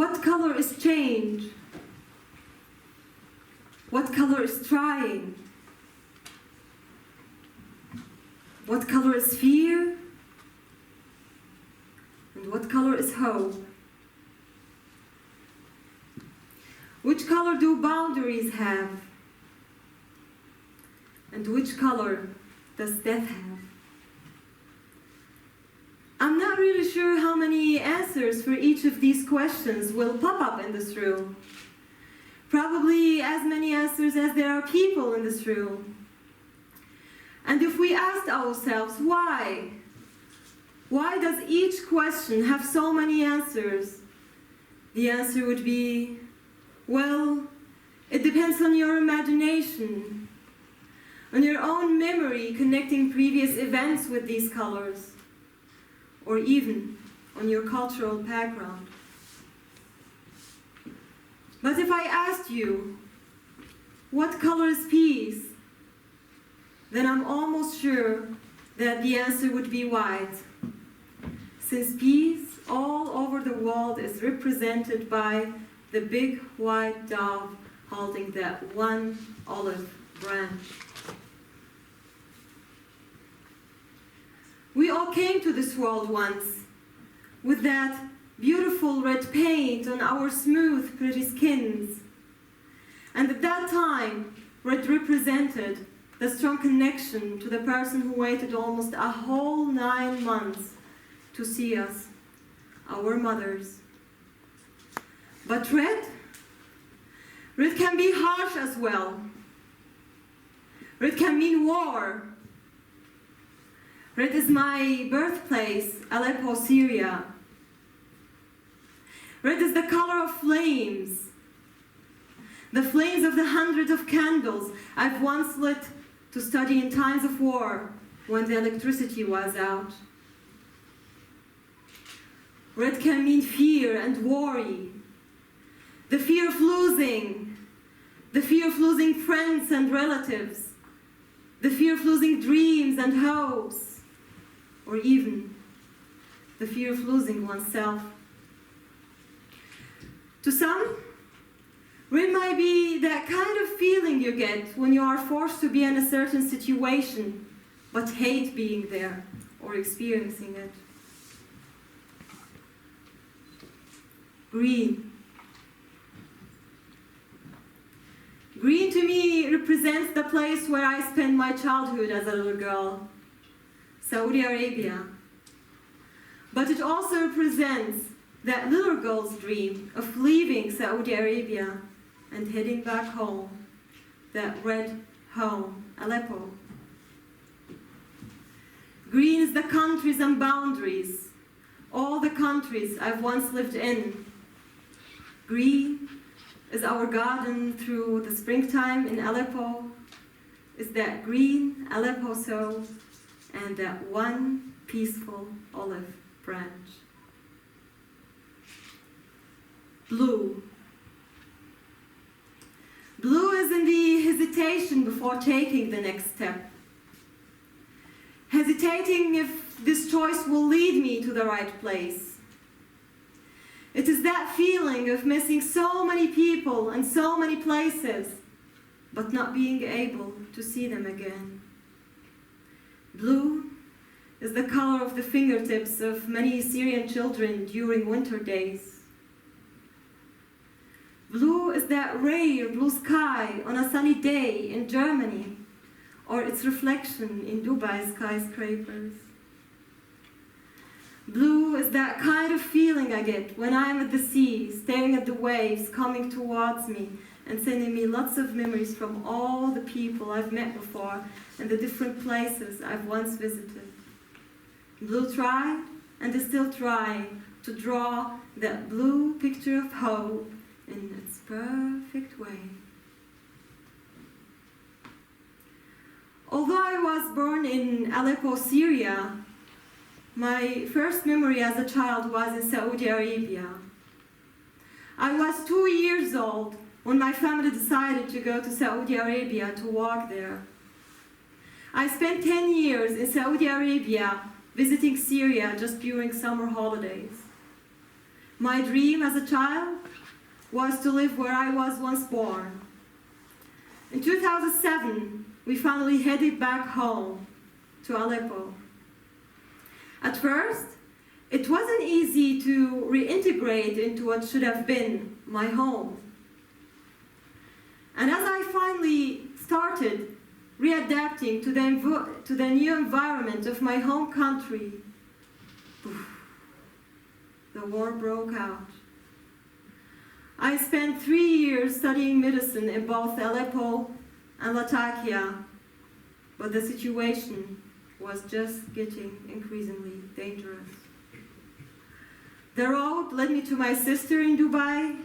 What color is change? What color is trying? What color is fear? And what color is hope? Which color do boundaries have? And which color does death have? I'm not really sure how many answers for each of these questions will pop up in this room. Probably as many answers as there are people in this room. And if we asked ourselves why does each question have so many answers? The answer would be, well, it depends on your imagination, on your own memory connecting previous events with these colors, or even on your cultural background. But if I asked you, what color is peace? Then I'm almost sure that the answer would be white, since peace all over the world is represented by the big white dove holding that one olive branch. We all came to this world once with that beautiful red paint on our smooth, pretty skins. And at that time, red represented the strong connection to the person who waited almost a whole 9 months to see us, our mothers. But red can be harsh as well. Red can mean war. Red is my birthplace, Aleppo, Syria. Red is the color of flames. The flames of the hundreds of candles I've once lit to study in times of war when the electricity was out. Red can mean fear and worry. The fear of losing. The fear of losing friends and relatives. The fear of losing dreams and hopes. Or even the fear of losing oneself. To some, red might be that kind of feeling you get when you are forced to be in a certain situation, but hate being there or experiencing it. Green. Green to me represents the place where I spent my childhood as a little girl, Saudi Arabia. But it also represents that little girl's dream of leaving Saudi Arabia and heading back home, that red home, Aleppo. Green is the countries and boundaries, all the countries I've once lived in. Green is our garden through the springtime in Aleppo, is that green Aleppo soul, and that one peaceful olive branch. Blue. Blue is in the hesitation before taking the next step. Hesitating if this choice will lead me to the right place. It is that feeling of missing so many people and so many places, but not being able to see them again. Blue is the color of the fingertips of many Syrian children during winter days. Blue is that rare blue sky on a sunny day in Germany, or its reflection in Dubai skyscrapers. Blue is that kind of feeling I get when I'm at the sea, staring at the waves coming towards me and sending me lots of memories from all the people I've met before and the different places I've once visited. Blue tried and is still trying to draw that blue picture of hope in its perfect way. Although I was born in Aleppo, Syria, my first memory as a child was in Saudi Arabia. I was 2 years old when my family decided to go to Saudi Arabia to work there. I spent 10 years in Saudi Arabia visiting Syria just during summer holidays. My dream as a child was to live where I was once born. In 2007, we finally headed back home to Aleppo. At first, it wasn't easy to reintegrate into what should have been my home. And as I finally started readapting to the new environment of my home country, the war broke out. I spent 3 years studying medicine in both Aleppo and Latakia, but the situation was just getting increasingly dangerous. The road led me to my sister in Dubai,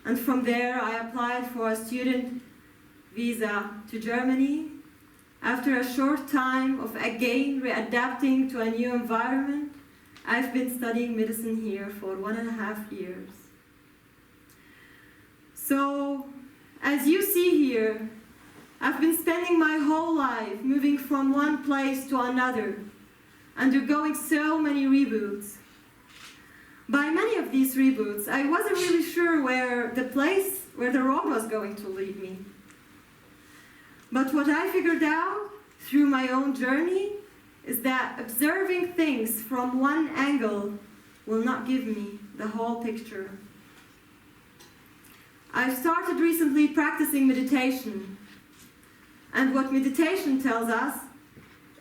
and from there I applied for a student visa to Germany. After a short time of again readapting to a new environment, I've been studying medicine here for 1.5 years. So, as you see here, I've been spending my whole life moving from one place to another, undergoing so many reboots. By many of these reboots, I wasn't really sure where the road was going to lead me. But what I figured out through my own journey is that observing things from one angle will not give me the whole picture. I've started recently practicing meditation. And what meditation tells us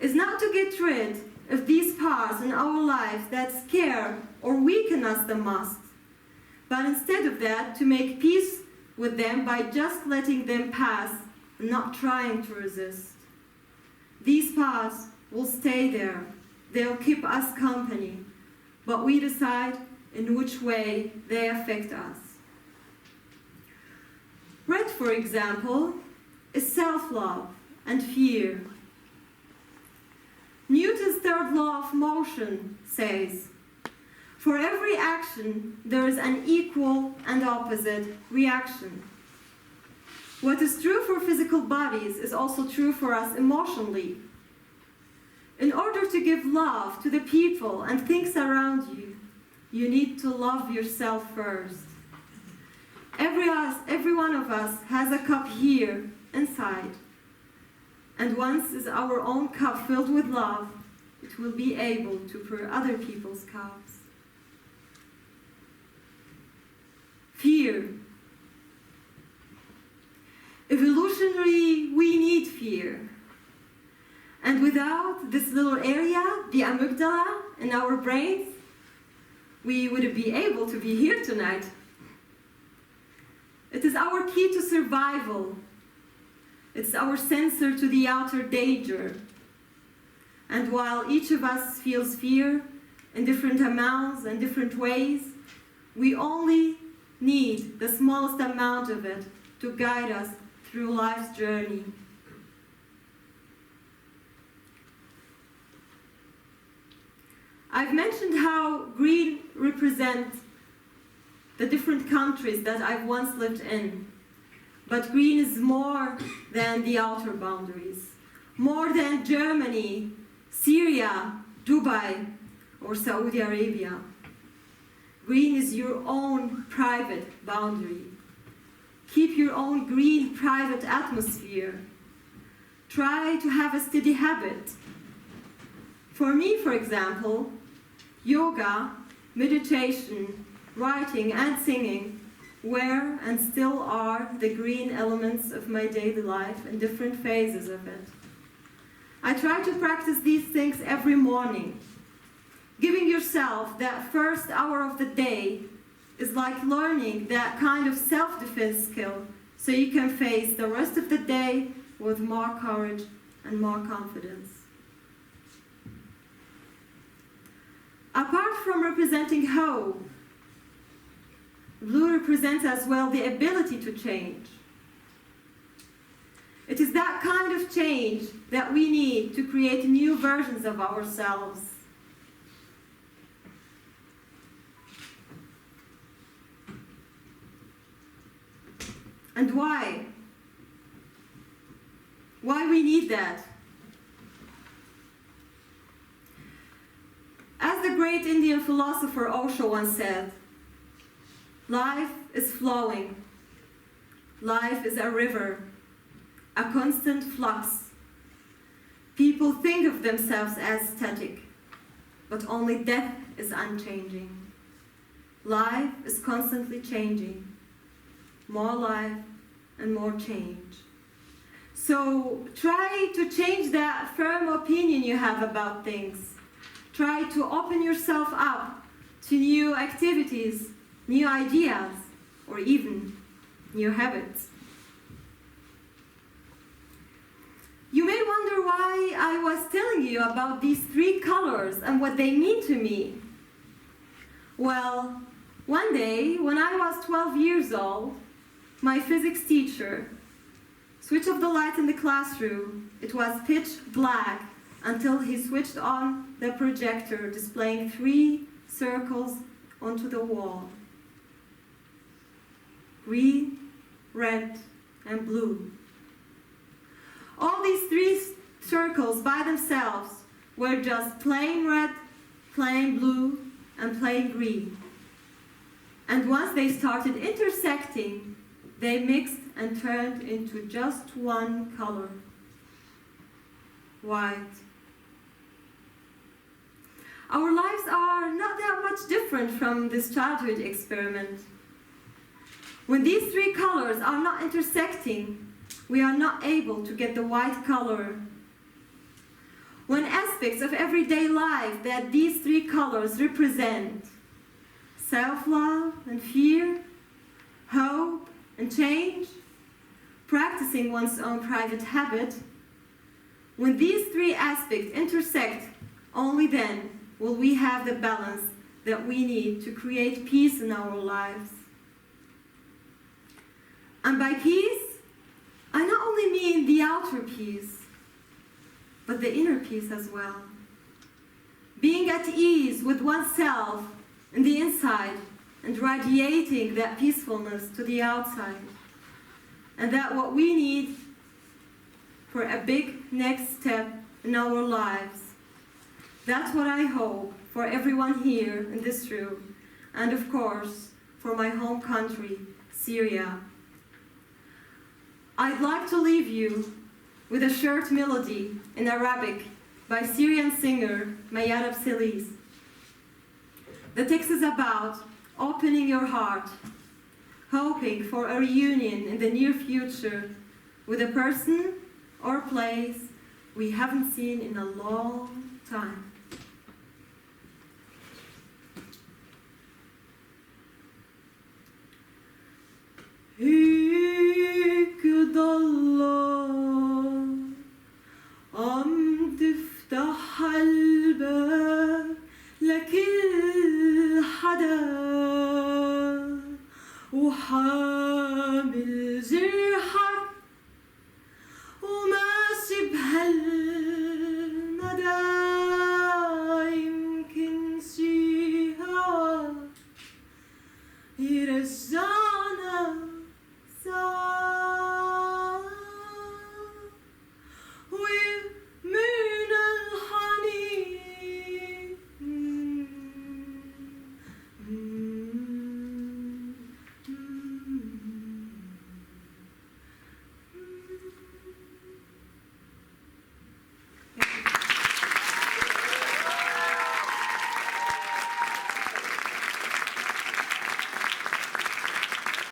is not to get rid of these parts in our lives that scare or weaken us the most, but instead of that, to make peace with them by just letting them pass and not trying to resist. These parts will stay there. They'll keep us company, but we decide in which way they affect us. Red, for example, is self-love and fear. Newton's third law of motion says, for every action, there is an equal and opposite reaction. What is true for physical bodies is also true for us emotionally. In order to give love to the people and things around you, you need to love yourself first. Every one of us has a cup here inside. And once is our own cup filled with love, it will be able to pour other people's cups. Fear. Evolutionarily, we need fear. And without this little area, the amygdala in our brains, we wouldn't be able to be here tonight. It is our key to survival. It's our sensor to the outer danger. And while each of us feels fear in different amounts and different ways, we only need the smallest amount of it to guide us through life's journey. I've mentioned how green represents the different countries that I've once lived in. But green is more than the outer boundaries, more than Germany, Syria, Dubai, or Saudi Arabia. Green is your own private boundary. Keep your own green private atmosphere. Try to have a steady habit. For me, for example, yoga, meditation, writing, and singing were and still are the green elements of my daily life in different phases of it. I try to practice these things every morning. Giving yourself that first hour of the day is like learning that kind of self-defense skill so you can face the rest of the day with more courage and more confidence. Apart from representing hope, blue represents as well the ability to change. It is that kind of change that we need to create new versions of ourselves. And why? Why we need that? As the great Indian philosopher Osho once said, Life is flowing. Life is a river, a constant flux. People think of themselves as static, but only death is unchanging. Life is constantly changing. More life and more change. So try to change that firm opinion you have about things. Try to open yourself up to new activities, new ideas, or even new habits. You may wonder why I was telling you about these 3 colors and what they mean to me. Well, one day when I was 12 years old, my physics teacher switched off the light in the classroom. It was pitch black until he switched on the projector, displaying 3 circles onto the wall. Green, red, and blue. All these 3 circles by themselves were just plain red, plain blue, and plain green. And once they started intersecting, they mixed and turned into just one color: white. Our lives are not that much different from this childhood experiment. When these 3 colors are not intersecting, we are not able to get the white color. When aspects of everyday life that these 3 colors represent, self-love and fear, hope and change, practicing one's own private habit, when these 3 aspects intersect, only then will we have the balance that we need to create peace in our lives. And by peace, I not only mean the outer peace, but the inner peace as well. Being at ease with oneself in the inside and radiating that peacefulness to the outside. And that what we need for a big next step in our lives. That's what I hope for everyone here in this room, and of course for my home country, Syria. I'd like to leave you with a short melody in Arabic by Syrian singer Mayarab Selis. The text is about opening your heart, hoping for a reunion in the near future with a person or place we haven't seen in a long time. ضل عم تفتح